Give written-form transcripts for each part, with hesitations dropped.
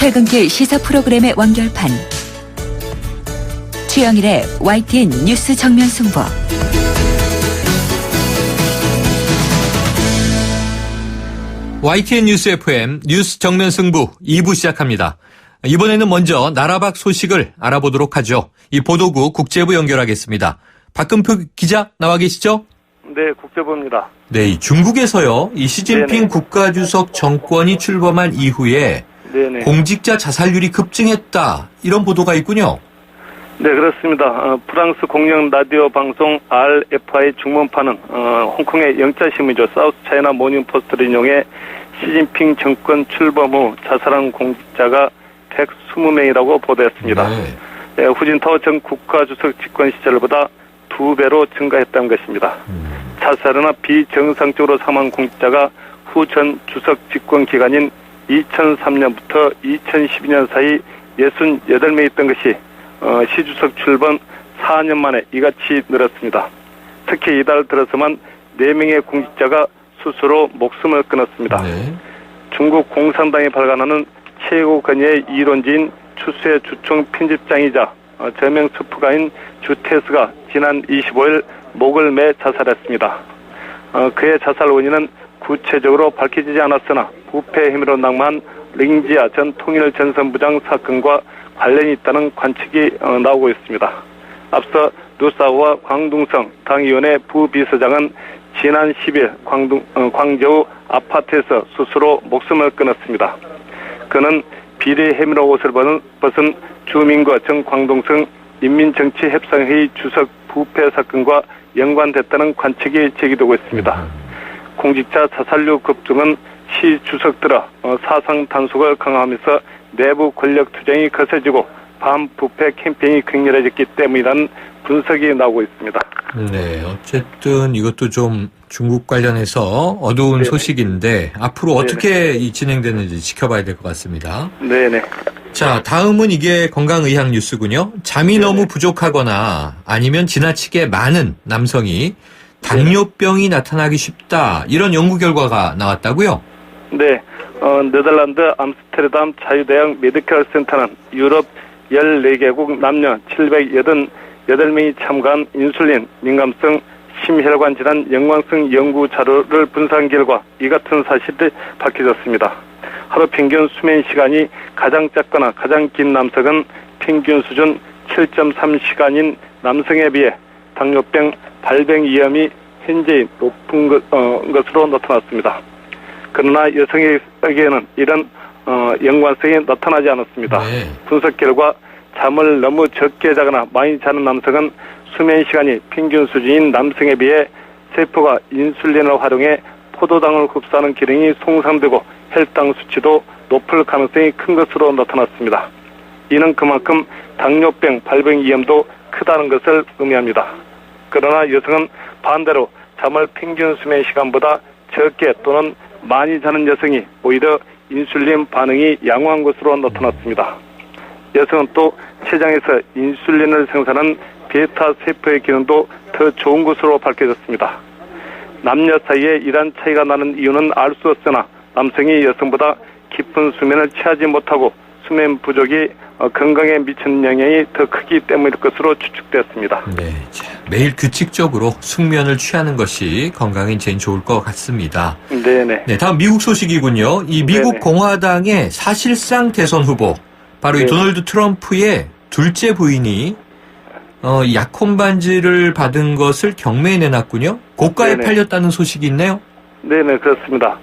퇴근길 시사 프로그램의 완결판. 최영일의 YTN 뉴스 정면 승부. YTN 뉴스 FM 뉴스 정면 승부 2부 시작합니다. 이번에는 먼저 나라 밖 소식을 알아보도록 하죠. 이 보도국 국제부 연결하겠습니다. 박근표 기자 나와 계시죠? 네, 국제부입니다. 네, 이 중국에서요. 이 시진핑 네네. 국가주석 정권이 출범한 이후에 네네. 공직자 자살률이 급증했다. 이런 보도가 있군요. 네, 그렇습니다. 프랑스 공영 라디오 방송 RFI 중문파는 홍콩의 영자신문이죠. 사우스 차이나 모닝 포스트를 인용해 시진핑 정권 출범 후 자살한 공직자가 120명이라고 보도했습니다. 네, 후진타오 전 국가주석 집권 시절보다 2배로 증가했다는 것입니다. 자살이나 비정상적으로 사망한 공직자가 후 전 주석 집권 기간인 2003년부터 2012년 사이 68명이 있던 것이 시 주석 출범 4년 만에 이같이 늘었습니다. 특히 이달 들어서만 4명의 공직자가 스스로 목숨을 끊었습니다. 네. 중국 공산당이 발간하는 최고 권위의 이론지인 추수의 주총 편집장이자 저명 스프가인 주테스가 지난 25일 목을 매 자살했습니다. 그의 자살 원인은 구체적으로 밝혀지지 않았으나 부패 혐의로 낙마한 링지아 전 통일전선부장 사건과 관련이 있다는 관측이 나오고 있습니다. 앞서 누사오와 광둥성 당위원회 부비서장은 지난 10일 광저우 아파트에서 스스로 목숨을 끊었습니다. 그는 비리 혐의로 옷을 벗은 주민과 정 광동성 인민정치협상회의 주석 부패 사건과 연관됐다는 관측이 제기되고 있습니다. 공직자 자살률 급증은 시 주석들아 사상 단속을 강화하면서 내부 권력 투쟁이 거세지고 반부패 캠페인이 격렬해졌기 때문이라는 분석이 나오고 있습니다. 네, 어쨌든 이것도 좀 중국 관련해서 어두운 네네. 소식인데 앞으로 어떻게 이 진행되는지 지켜봐야 될 것 같습니다. 네네. 자, 다음은 이게 건강의학 뉴스군요. 잠이 네네. 너무 부족하거나 아니면 지나치게 많은 남성이 당뇨병이 나타나기 쉽다. 이런 연구 결과가 나왔다고요? 네. 네덜란드 암스테르담 자유대학 메디컬 센터는 유럽 14개국 남녀 788명이 참가한 인슐린 민감성 심혈관 질환 연관성 연구 자료를 분석한 결과 이 같은 사실이 밝혀졌습니다. 하루 평균 수면 시간이 가장 짧거나 가장 긴 남성은 평균 수준 7.3시간인 남성에 비해 당뇨병 발병 위험이 현재 높은 것으로 나타났습니다. 그러나 여성에게는 이런 연관성이 나타나지 않았습니다. 네. 분석 결과 잠을 너무 적게 자거나 많이 자는 남성은 수면 시간이 평균 수준인 남성에 비해 세포가 인슐린을 활용해 포도당을 흡수하는 기능이 손상되고 혈당 수치도 높을 가능성이 큰 것으로 나타났습니다. 이는 그만큼 당뇨병 발병 위험도 크다는 것을 의미합니다. 그러나 여성은 반대로 잠을 평균 수면 시간보다 적게 또는 많이 자는 여성이 오히려 인슐린 반응이 양호한 것으로 나타났습니다. 여성은 또 췌장에서 인슐린을 생산하는 베타 세포의 기능도 더 좋은 것으로 밝혀졌습니다. 남녀 사이에 이러한 차이가 나는 이유는 알 수 없으나 남성이 여성보다 깊은 수면을 취하지 못하고 수면 부족이 건강에 미치는 영향이 더 크기 때문일 것으로 추측되었습니다. 네, 자, 매일 규칙적으로 숙면을 취하는 것이 건강에 제일 좋을 것 같습니다. 네네. 네, 다음 미국 소식이군요. 이 미국 네네. 공화당의 사실상 대선 후보, 바로 이 네. 도널드 트럼프의 둘째 부인이 약혼 반지를 받은 것을 경매에 내놨군요. 고가에 네네. 팔렸다는 소식이 있네요. 네네, 그렇습니다.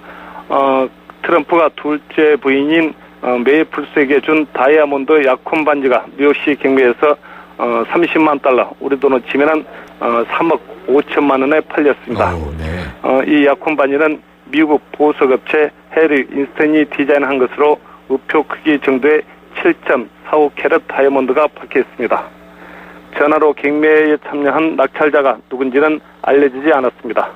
트럼프가 둘째 부인인 메이플스에게 준 다이아몬드 약혼 반지가 뉴욕시 경매에서 30만 달러, 우리 돈으로 치면은 3억 5천만 원에 팔렸습니다. 오, 네. 이 약혼 반지는 미국 보석업체 해리 인스턴이 디자인한 것으로 우표 크기 정도의 7.45캐럿 다이아몬드가 박혀 있습니다. 전화로 경매에 참여한 낙찰자가 누군지는 알려지지 않았습니다.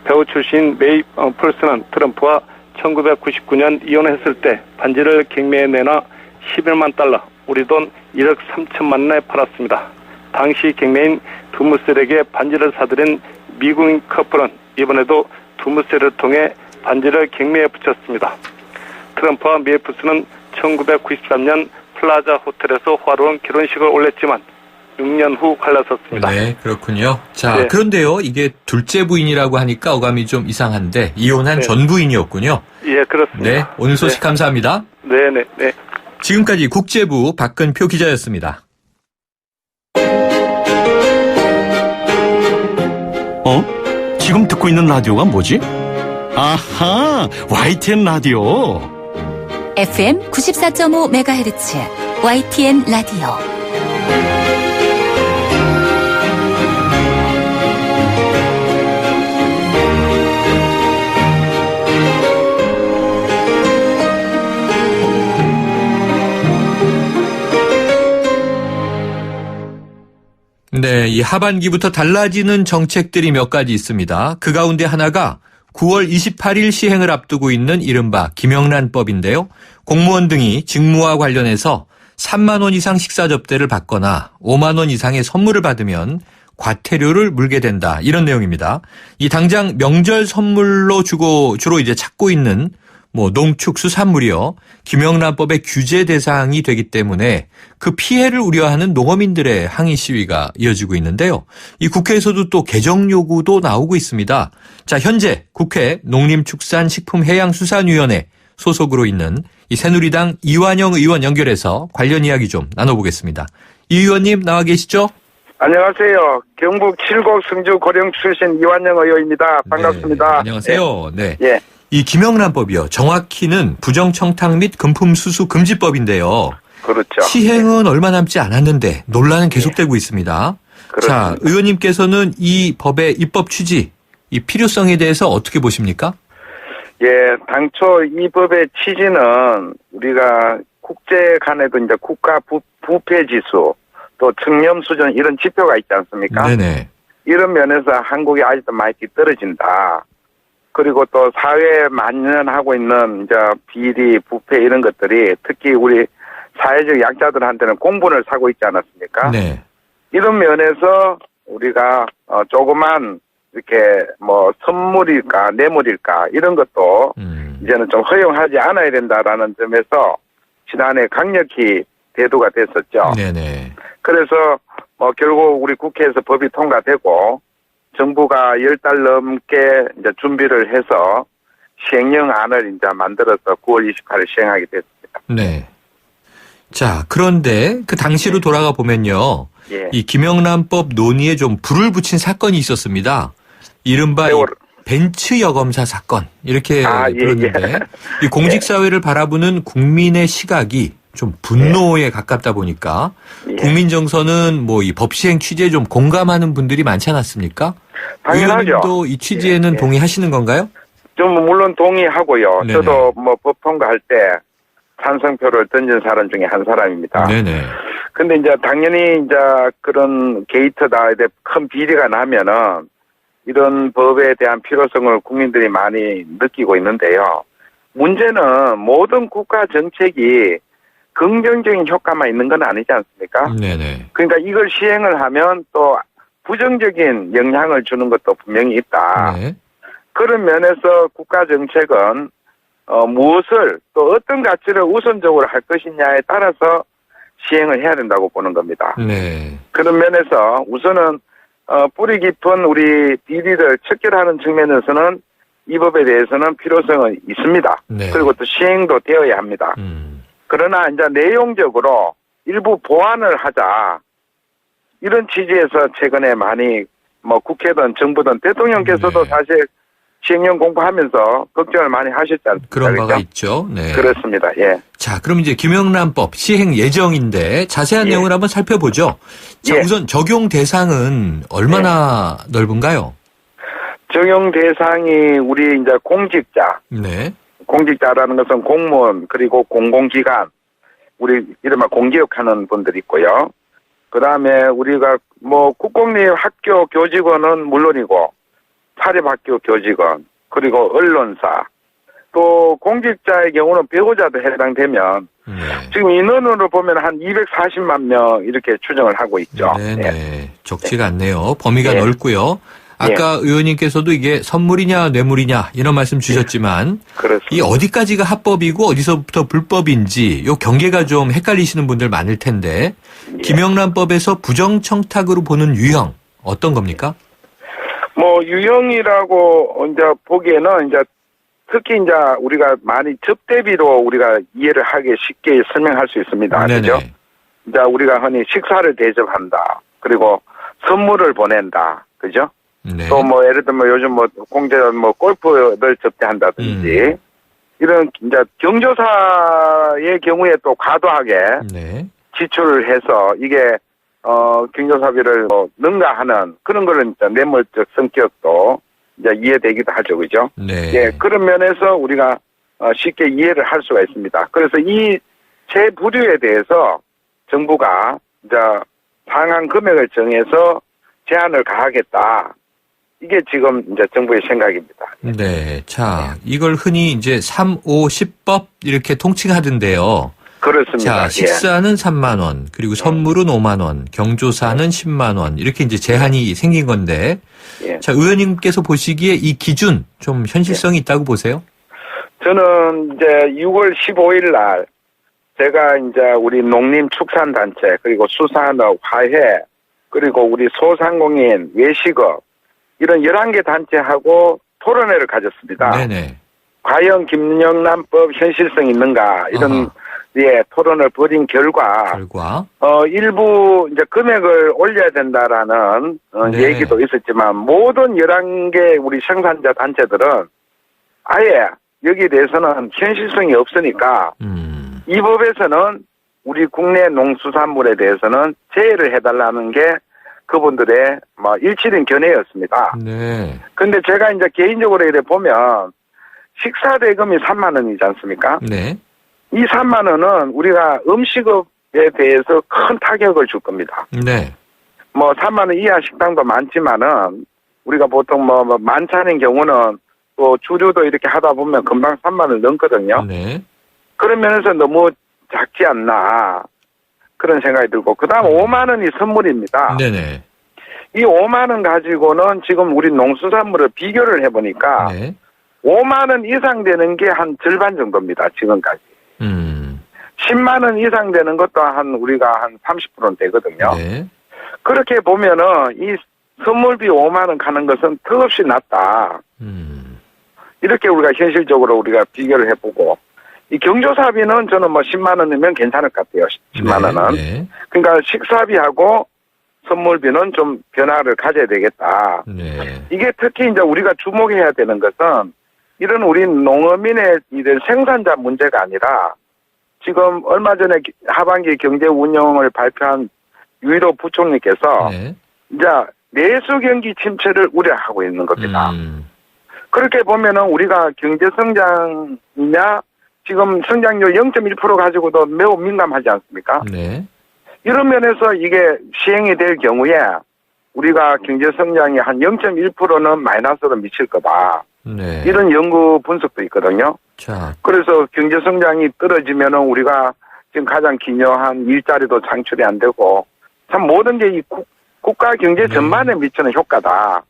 배우 출신 메이플스는 트럼프와 1999년 이혼했을 때 반지를 경매에 내놔 11만 달러, 우리 돈 1억 3천만 원에 팔았습니다. 당시 경매인 두무셀에게 반지를 사들인 미국인 커플은 이번에도 두무셀을 통해 반지를 경매에 붙였습니다. 트럼프와 메이플스는 1993년 플라자 호텔에서 화려한 결혼식을 올렸지만 6년 후 갈라섰습니다. 네, 그렇군요. 자, 네. 그런데요, 이게 둘째 부인이라고 하니까 어감이 좀 이상한데 이혼한 네. 전 부인이었군요. 예, 그렇습니다. 네, 오늘 소식 감사합니다. 네. 지금까지 국제부 박근표 기자였습니다. 지금 듣고 있는 라디오가 뭐지? 아하, YTN 라디오. FM 94.5MHz YTN 라디오. 네, 이 하반기부터 달라지는 정책들이 몇 가지 있습니다. 그 가운데 하나가 9월 28일 시행을 앞두고 있는 이른바 김영란법인데요. 공무원 등이 직무와 관련해서 3만 원 이상 식사 접대를 받거나 5만 원 이상의 선물을 받으면 과태료를 물게 된다. 이런 내용입니다. 이 당장 명절 선물로 주로 이제 찾고 있는 농축수산물이요. 김영란법의 규제 대상이 되기 때문에 그 피해를 우려하는 농어민들의 항의 시위가 이어지고 있는데요. 이 국회에서도 또 개정 요구도 나오고 있습니다. 자, 현재 국회 농림축산식품해양수산위원회 소속으로 있는 이 새누리당 이완영 의원 연결해서 관련 이야기 좀 나눠보겠습니다. 이 의원님 나와 계시죠? 안녕하세요. 경북 칠곡 성주 고령 출신 이완영 의원입니다. 반갑습니다. 네, 안녕하세요. 네. 예. 이 김영란법이요. 정확히는 부정청탁 및 금품수수 금지법인데요. 그렇죠. 시행은 얼마 남지 않았는데 논란은 계속되고 있습니다. 그렇습니다. 자, 의원님께서는 이 법의 입법 취지, 이 필요성에 대해서 어떻게 보십니까? 예, 당초 이 법의 취지는 우리가 국제 간에도 이제 국가 부패 지수, 또 청렴 수준 이런 지표가 있지 않습니까? 네네. 이런 면에서 한국이 아직도 많이 뒤떨어진다. 그리고 또 사회에 만연하고 있는 이제 비리, 부패 이런 것들이 특히 우리 사회적 약자들한테는 공분을 사고 있지 않았습니까? 네. 이런 면에서 우리가 조그만 이렇게 선물일까 뇌물일까 이런 것도 이제는 좀 허용하지 않아야 된다라는 점에서 지난해 강력히 대두가 됐었죠. 네네. 그래서 결국 우리 국회에서 법이 통과되고 정부가 10달 넘게 이제 준비를 해서 시행령안을 이제 만들어서 9월 28일 시행하게 됐습니다. 네. 자, 그런데 그 당시로 돌아가 보면요. 예. 이 김영란법 논의에 좀 불을 붙인 사건이 있었습니다. 이른바 벤츠 여검사 사건 이렇게 들었는데 이 공직사회를 바라보는 국민의 시각이 좀 분노에 가깝다 보니까 국민 정서는 이 법 시행 취지에 좀 공감하는 분들이 많지 않았습니까? 당연하죠. 의원님도 이 취지에는 동의하시는 건가요? 좀 물론 동의하고요. 네네. 저도 법 통과할 때 찬성표를 던진 사람 중에 한 사람입니다. 네네. 근데 이제 당연히 이제 그런 게이트다 큰 비리가 나면은 이런 법에 대한 필요성을 국민들이 많이 느끼고 있는데요. 문제는 모든 국가 정책이 긍정적인 효과만 있는 건 아니지 않습니까? 네네. 그러니까 이걸 시행을 하면 또 부정적인 영향을 주는 것도 분명히 있다. 네. 그런 면에서 국가 정책은 무엇을 또 어떤 가치를 우선적으로 할 것이냐에 따라서 시행을 해야 된다고 보는 겁니다. 네. 그런 면에서 우선은 뿌리 깊은 우리 비리를 척결하는 측면에서는 이 법에 대해서는 필요성은 있습니다. 네. 그리고 또 시행도 되어야 합니다. 그러나 이제 내용적으로 일부 보완을 하자 이런 취지에서 최근에 많이 국회든 정부든 대통령께서도 네. 사실 시행령 공부하면서 걱정을 많이 하셨지 않습니까? 그런 바가 그렇죠? 있죠. 네. 그렇습니다. 예. 자, 그럼 이제 김영란법 시행 예정인데 자세한 예. 내용을 한번 살펴보죠. 자, 예. 우선 적용 대상은 얼마나 넓은가요? 적용 대상이 우리 이제 공직자, 네. 공직자라는 것은 공무원 그리고 공공기관, 우리 이른바 공기업하는 분들이 있고요. 그 다음에 우리가 국공립 학교 교직원은 물론이고 사립학교 교직원 그리고 언론사 또 공직자의 경우는 배우자도 해당되면 네. 지금 인원으로 보면 한 240만 명 이렇게 추정을 하고 있죠. 네네. 예. 적지가 않네요. 범위가 예. 넓고요. 아까 의원님께서도 이게 선물이냐 뇌물이냐 이런 말씀 주셨지만 그렇습니다. 이 어디까지가 합법이고 어디서부터 불법인지 요 경계가 좀 헷갈리시는 분들 많을 텐데 김영란법에서 부정청탁으로 보는 유형 어떤 겁니까? 뭐 유형이라고 이제 보기에는 이제 특히 이제 우리가 많이 접대비로 우리가 이해를 하기 쉽게 설명할 수 있습니다. 네네. 그죠? 이제 우리가 흔히 식사를 대접한다. 그리고 선물을 보낸다. 그죠? 네. 또 뭐 예를 들면 요즘 뭐 공제 뭐 골프를 접대한다든지 이런 이제 경조사의 경우에 또 과도하게 네. 지출을 해서 이게 경조사비를 뭐 능가하는 그런 거는 이제 뇌물적 성격도 이제 이해되기도 하죠, 그죠? 네. 예, 그런 면에서 우리가 쉽게 이해를 할 수가 있습니다. 그래서 이 세 부류에 대해서 정부가 이제 상한 금액을 정해서 제한을 가하겠다. 이게 지금 이제 정부의 생각입니다. 네. 자, 이걸 흔히 이제 3, 5, 10법 이렇게 통칭하던데요. 그렇습니다. 자, 식사는 3만 원, 그리고 선물은 5만 원, 경조사는 10만 원 이렇게 이제 제한이 생긴 건데, 예. 자 의원님께서 보시기에 이 기준 좀 현실성이 있다고 보세요? 저는 이제 6월 15일 날 제가 이제 우리 농림축산단체 그리고 수산업, 화훼 그리고 우리 소상공인, 외식업 이런 11개 단체하고 토론회를 가졌습니다. 네네. 과연 김영란법 현실성이 있는가 이런 예, 토론을 벌인 결과 일부 이제 금액을 올려야 된다라는 네. 얘기도 있었지만 모든 11개 우리 생산자 단체들은 아예 여기에 대해서는 현실성이 없으니까 이 법에서는 우리 국내 농수산물에 대해서는 제외를 해달라는 게 그분들의 뭐 일치된 견해였습니다. 네. 근데 제가 이제 개인적으로 이래 보면 식사 대금이 3만 원이지 않습니까? 네. 이 3만 원은 우리가 음식업에 대해서 큰 타격을 줄 겁니다. 네. 뭐 3만 원 이하 식당도 많지만은 우리가 보통 뭐 만찬인 경우는 또 주류도 이렇게 하다 보면 금방 3만 원 넘거든요. 네. 그런 면에서 너무 작지 않나 그런 생각이 들고 그다음 5만 원이 선물입니다. 네네. 이 5만 원 가지고는 지금 우리 농수산물을 비교를 해보니까 네. 5만 원 이상 되는 게 한 절반 정도입니다. 지금까지. 10만 원 이상 되는 것도 우리가 한 30%는 되거든요. 네. 그렇게 보면은 이 선물비 5만 원 가는 것은 턱없이 낮다. 이렇게 우리가 현실적으로 우리가 비교를 해보고 이 경조사비는 저는 뭐 10만 원이면 괜찮을 것 같아요. 10만 원은. 네. 그러니까 식사비하고 선물비는 좀 변화를 가져야 되겠다. 네. 이게 특히 이제 우리가 주목해야 되는 것은 이런 우리 농어민의 이런 생산자 문제가 아니라 지금 얼마 전에 하반기 경제 운영을 발표한 유일호 부총리께서 네. 이제 내수 경기 침체를 우려하고 있는 겁니다. 그렇게 보면은 우리가 경제 성장이냐 지금 성장률 0.1% 가지고도 매우 민감하지 않습니까? 네. 이런 면에서 이게 시행이 될 경우에 우리가 경제 성장이 한 0.1%는 마이너스로 미칠 거다. 네. 이런 연구 분석도 있거든요. 자. 그래서 경제 성장이 떨어지면은 우리가 지금 가장 기여한 일자리도 창출이 안 되고 참 모든 게 이 국가 경제 전반에 미치는 효과다.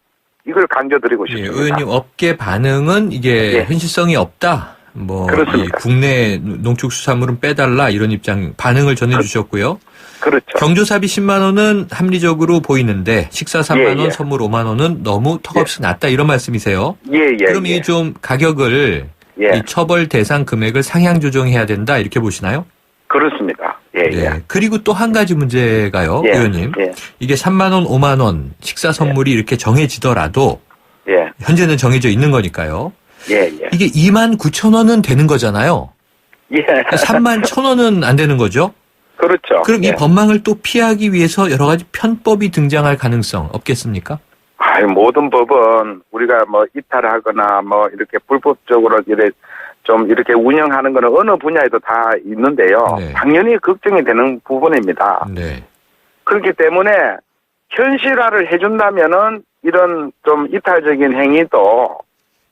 이걸 강조드리고 예, 싶습니다. 의원님 업계 반응은 이게 예. 현실성이 없다. 뭐 그렇습니다. 이 국내 농축수산물은 빼달라 이런 입장 반응을 전해주셨고요. 그렇죠. 경조사비 10만 원은 합리적으로 보이는데 식사 3만 원, 예. 선물 5만 원은 너무 턱없이 낮다 이런 말씀이세요. 예. 그럼 이게 좀 가격을 예. 이 처벌 대상 금액을 상향 조정해야 된다 이렇게 보시나요? 그렇습니다. 예. 네. 그리고 또 한 가지 문제가요, 예. 의원님. 예. 이게 3만 원, 5만 원 식사 선물이 이렇게 정해지더라도 예. 현재는 정해져 있는 거니까요. 예. 이게 2만 9천 원은 되는 거잖아요. 예. 3만 1천 원은 안 되는 거죠. 그렇죠. 그럼 예. 이 법망을 또 피하기 위해서 여러 가지 편법이 등장할 가능성 없겠습니까? 모든 법은 우리가 뭐 이탈하거나 뭐 이렇게 불법적으로 이렇게 운영하는 거는 어느 분야에도 다 있는데요. 네. 당연히 걱정이 되는 부분입니다. 네. 그렇기 때문에 현실화를 해준다면은 이런 좀 이탈적인 행위도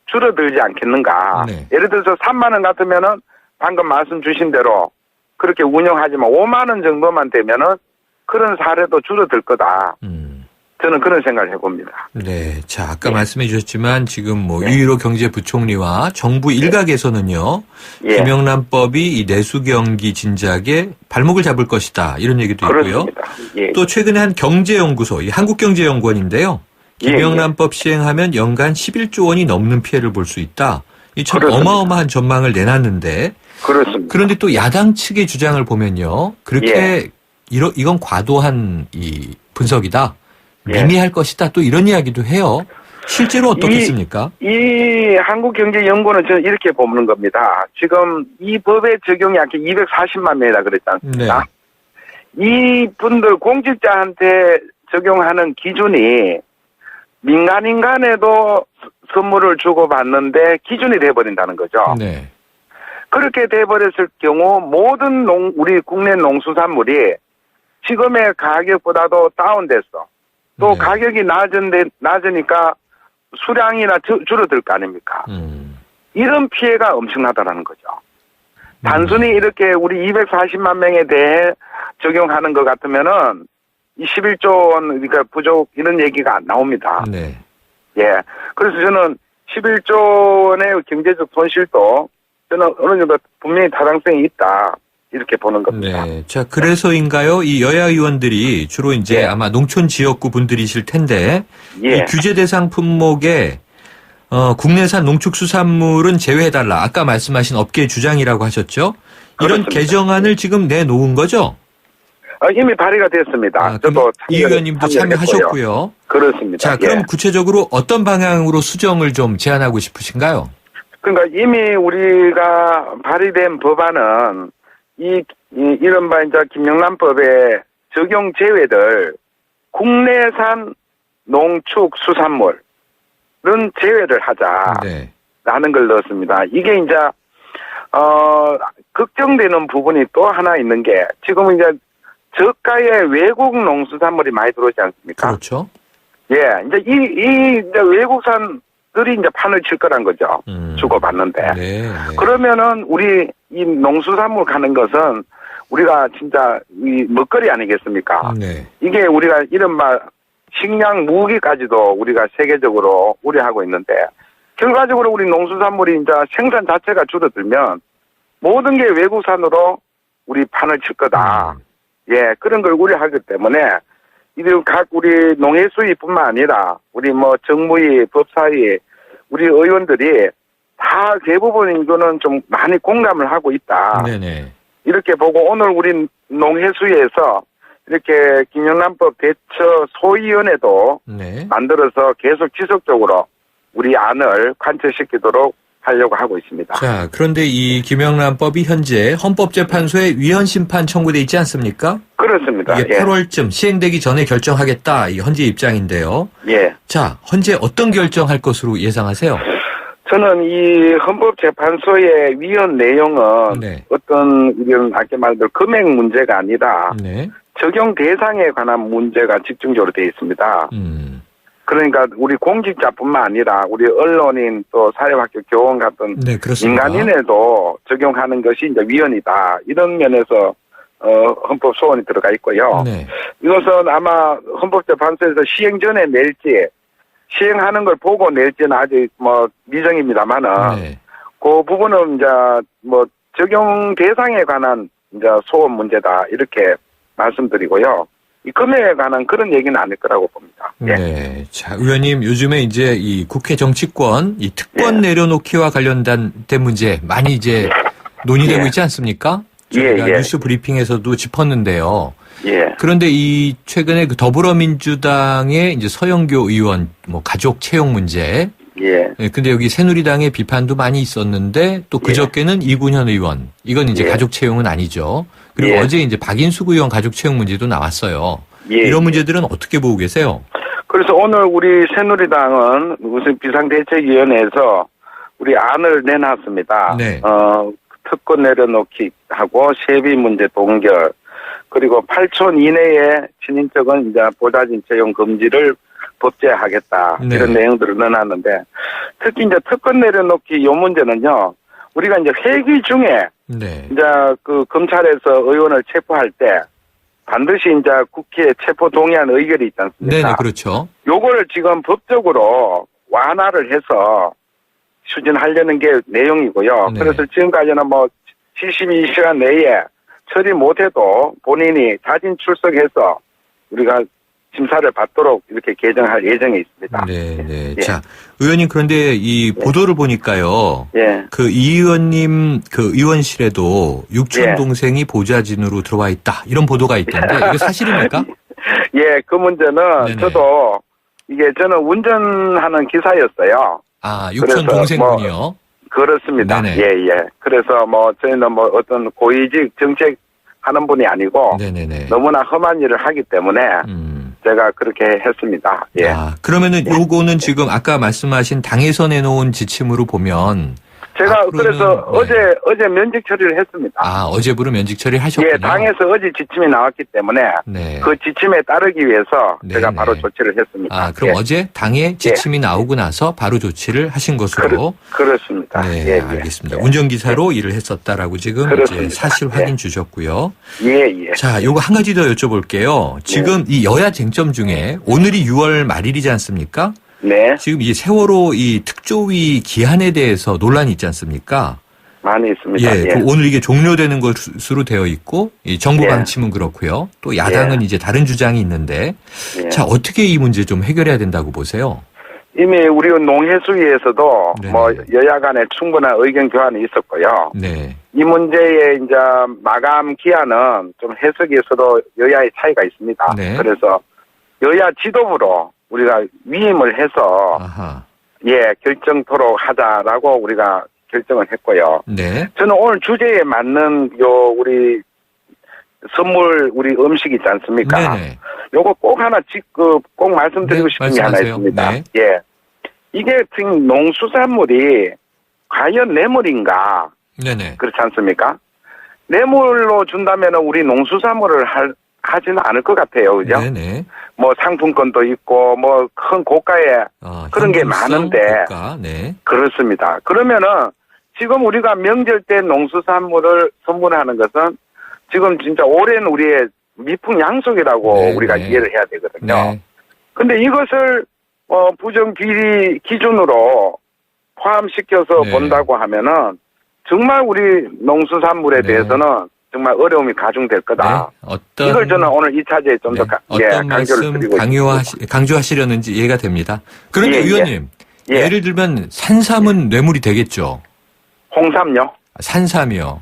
줄어들지 않겠는가. 네. 예를 들어서 3만 원 같으면은 방금 말씀 주신 대로 그렇게 운영하지만 5만 원 정도만 되면은 그런 사례도 줄어들 거다. 저는 그런 생각을 해봅니다. 네. 자, 아까 말씀해 주셨지만 지금 뭐 유일호 경제부총리와 정부 일각에서는요. 예. 김영란법이 이 내수 경기 진작에 발목을 잡을 것이다. 이런 얘기도 있고요. 그렇습니다. 예. 또 최근에 한 경제연구소, 이 한국경제연구원인데요. 김영란법 시행하면 연간 11조 원이 넘는 피해를 볼 수 있다. 이 참 그렇습니다. 어마어마한 전망을 내놨는데 그렇습니다. 그런데 또 야당 측의 주장을 보면요. 그렇게 이건 과도한 이 분석이다. 미미할 것이다. 또 이런 이야기도 해요. 실제로 어떻겠습니까? 이 한국경제연구원은 저는 이렇게 보는 겁니다. 지금 이 법의 적용이 약 240만 명이라 그랬지 않습니까? 이 분들 공직자한테 적용하는 기준이 민간인 간에도 선물을 주고받는데 기준이 돼버린다는 거죠. 네. 그렇게 돼버렸을 경우 모든 우리 국내 농수산물이 지금의 가격보다도 다운됐어. 또 네. 가격이 낮으니까 수량이나 줄어들 거 아닙니까? 이런 피해가 엄청나다라는 거죠. 단순히 이렇게 우리 240만 명에 대해 적용하는 것 같으면은 이 11조 원, 그러니까 부족 이런 얘기가 안 나옵니다. 네. 예. 그래서 저는 11조 원의 경제적 손실도 저는 어느 정도 분명히 타당성이 있다. 이렇게 보는 겁니다. 네. 자, 그래서인가요? 이 여야 의원들이 주로 이제 예. 아마 농촌 지역구 분들이실 텐데 예. 이 규제 대상 품목에 국내산 농축수산물은 제외해달라. 아까 말씀하신 업계 주장이라고 하셨죠? 이런 그렇습니다. 개정안을 지금 내놓은 거죠? 이미 발의가 됐습니다. 저도 이 의원님도 참여하셨고요. 그렇습니다. 자, 그럼 예. 구체적으로 어떤 방향으로 수정을 좀 제안하고 싶으신가요? 그러니까 이미 우리가 발의된 법안은 이른바 이제 김영란법의 적용 제외들 국내산 농축수산물은 제외를 하자라는 걸 넣었습니다. 이게 이제 걱정되는 부분이 또 하나 있는 게 지금 이제 저가의 외국 농수산물이 많이 들어오지 않습니까? 그렇죠. 예, 이제 이제 외국산들이 이제 판을 칠 거란 거죠. 주고받는데. 네, 네. 그러면은 우리 이 농수산물 가는 것은 우리가 진짜 이 먹거리 아니겠습니까? 네. 이게 우리가 이른바 식량 무기까지도 우리가 세계적으로 우려하고 있는데 결과적으로 우리 농수산물이 이제 생산 자체가 줄어들면 모든 게 외국산으로 우리 판을 칠 거다. 예, 그런 걸 우려하기 때문에 이들 각 우리 농해수위뿐만 아니라 우리 뭐 정무위, 법사위, 우리 의원들이 다 대부분 이거는 좀 많이 공감을 하고 있다. 네네. 이렇게 보고 오늘 우리 농해수위에서 이렇게 김영란법 대처 소위원회도 네. 만들어서 계속 지속적으로 우리 안을 관철시키도록 하려고 하고 있습니다. 자, 그런데 이 김영란법이 현재 헌법재판소에 위헌 심판 청구돼 있지 않습니까? 그렇습니다. 이게 8월쯤 시행되기 전에 결정하겠다. 이 헌재 입장인데요. 예. 자, 헌재 어떤 결정할 것으로 예상하세요? 저는 이 헌법재판소의 위헌 내용은 네. 어떤 이런 아까 말대로 금액 문제가 아니라 네. 적용 대상에 관한 문제가 집중적으로 되어 있습니다. 그러니까 우리 공직자뿐만 아니라 우리 언론인 또 사회학교 교원 같은 네, 그렇습니다. 민간인에도 적용하는 것이 이제 위헌이다. 이런 면에서 헌법 소원이 들어가 있고요. 네. 이것은 아마 헌법재판소에서 시행 전에 낼지 시행하는 걸 보고 낼지는 아직 뭐 미정입니다만은 네. 그 부분은 이제 뭐 적용 대상에 관한 이제 소원 문제다 이렇게 말씀드리고요. 이 금액에 관한 그런 얘기는 아닐 거라고 봅니다. 예. 네. 자, 의원님, 요즘에 이제 이 국회 정치권, 이 특권 내려놓기와 관련된 문제 많이 이제 논의되고 있지 않습니까? 저희가 뉴스 브리핑에서도 짚었는데요. 예. 그런데 이 최근에 그 더불어민주당의 이제 서영교 의원 뭐 가족 채용 문제. 예. 네, 근데 여기 새누리당의 비판도 많이 있었는데 또 그저께는 이군현 의원. 이건 이제 가족 채용은 아니죠. 그리고 어제 이제 박인숙 의원 가족 채용 문제도 나왔어요. 이런 문제들은 어떻게 보고 계세요? 그래서 오늘 우리 새누리당은 무슨 비상대책위원회에서 우리 안을 내놨습니다. 네. 특권 내려놓기 하고 세비 문제 동결 그리고 8촌 이내에 친인척은 이제 보좌진 채용 금지를 법제하겠다. 네. 이런 내용들을 넣어놨는데 특히 이제 특권 내려놓기 요 문제는요. 우리가 이제 회기 중에 네. 이제 그 검찰에서 의원을 체포할 때 반드시 이제 국회에 체포 동의안 의결이 있지 않습니까? 네네, 그렇죠. 요거를 지금 법적으로 완화를 해서 추진하려는 게 내용이고요. 네. 그래서 지금까지는 뭐 72시간 내에 처리 못해도 본인이 자진 출석해서 우리가 심사를 받도록 이렇게 개정할 예정에 있습니다. 네. 예. 자, 의원님, 그런데 이 보도를 보니까요. 예. 그 이 의원님 그 의원실에도 육촌 예. 동생이 보좌진으로 들어와 있다. 이런 보도가 있던데 이거 사실입니까? 예, 그 문제는 네네. 저도 이게 저는 운전하는 기사였어요. 아, 육촌 그래서 동생분이요. 그렇습니다. 네네. 예. 그래서 뭐 저희는 뭐 어떤 고위직 정책 하는 분이 아니고 네네네. 너무나 험한 일을 하기 때문에 제가 그렇게 했습니다. 예. 아, 그러면은 요거는 지금 아까 말씀하신 당에서 내놓은 지침으로 보면 제가 앞으로는, 그래서 어제 면직 처리를 했습니다. 아, 어제부로 면직 처리하셨군요. 예, 당에서 어제 지침이 나왔기 때문에 네. 그 지침에 따르기 위해서 네네. 제가 바로 조치를 했습니다. 아, 그럼 예. 어제 당의 지침이 나오고 나서 바로 조치를 하신 것으로. 그렇습니다. 네, 예, 알겠습니다. 예. 운전기사로 일을 했었다라고 지금 이제 그렇습니다. 사실 확인 주셨고요. 예. 자, 요거 한 가지 더 여쭤볼게요. 지금 이 여야 쟁점 중에 오늘이 6월 말일이지 않습니까? 네, 지금 이 세월호 이 특조위 기한에 대해서 논란이 있지 않습니까? 많이 있습니다. 예, 그 오늘 이게 종료되는 것으로 되어 있고, 이 정부 예. 방침은 그렇고요. 또 야당은 예. 이제 다른 주장이 있는데, 예. 자, 어떻게 이 문제 좀 해결해야 된다고 보세요? 이미 우리 농해수위에서도 네네. 뭐 여야 간에 충분한 의견 교환이 있었고요. 네. 이 문제의 이제 마감 기한은 좀 해석이 서로 여야의 차이가 있습니다. 네. 그래서 여야 지도부로 우리가 위임을 해서 아하. 결정토록 하자라고 우리가 결정을 했고요. 네. 저는 오늘 주제에 맞는 우리 선물 우리 음식 있지 않습니까? 네네. 요거 꼭 하나 꼭 말씀드리고 네, 싶은 게 하나 말씀하세요. 있습니다. 네. 예. 이게 지금 농수산물이 과연 뇌물인가? 네네. 그렇지 않습니까? 뇌물로 준다면은 우리 농수산물을 하지는 않을 것 같아요. 그죠? 네네. 뭐 상품권도 있고 뭐 큰 고가의 그런 게 현금성, 많은데 고가, 네. 그렇습니다. 그러면은 지금 우리가 명절 때 농수산물을 선물하는 것은 지금 진짜 오랜 우리의 미풍양속이라고 네, 우리가 네. 이해를 해야 되거든요. 네. 근데 이것을 부정비리 기준으로 포함시켜서 네. 본다고 하면은 정말 우리 농수산물에 네. 대해서는 정말 어려움이 가중될 거다. 네. 어떤 이걸 저는 오늘 2차제에 좀 더 네. 어떤 강조를 말씀 드리고 강조하시려는지 이해가 됩니다. 그런데 예, 예. 의원님, 예. 예를 들면 산삼은 뇌물이 되겠죠. 홍삼요? 산삼이요.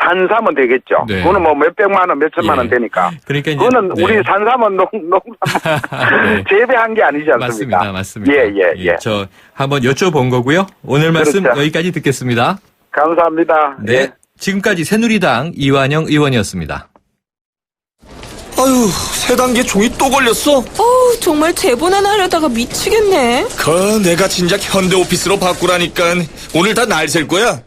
산삼은 되겠죠. 네. 그거는 뭐 몇백만 원, 몇천만 예. 원 되니까. 그러니까 이제 그거는 네. 우리 산삼은 농산 네. 재배한 게 아니지 않습니까? 맞습니다. 예. 저 한번 여쭤본 거고요. 오늘 말씀 그렇죠. 여기까지 듣겠습니다. 감사합니다. 네. 예. 지금까지 새누리당 이완영 의원이었습니다. 아유, 세 단계 종이 또 걸렸어? 정말 재본하나 하려다가 미치겠네. 내가 진작 현대오피스로 바꾸라니까 오늘 다 날 셀 거야.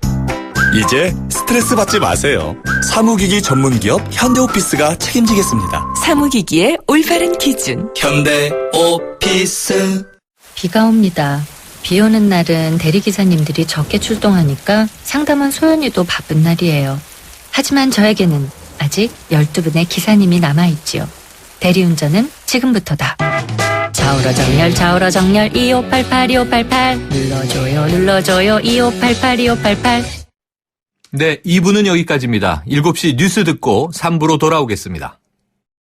이제 스트레스 받지 마세요. 사무기기 전문기업 현대오피스가 책임지겠습니다. 사무기기의 올바른 기준. 현대오피스. 비가 옵니다. 비 오는 날은 대리기사님들이 적게 출동하니까 상담원 소연이도 바쁜 날이에요. 하지만 저에게는 아직 12분의 기사님이 남아있지요. 대리운전은 지금부터다. 좌우로 정렬 2588 눌러줘요 2588. 네, 2부는 여기까지입니다. 7시 뉴스 듣고 3부로 돌아오겠습니다.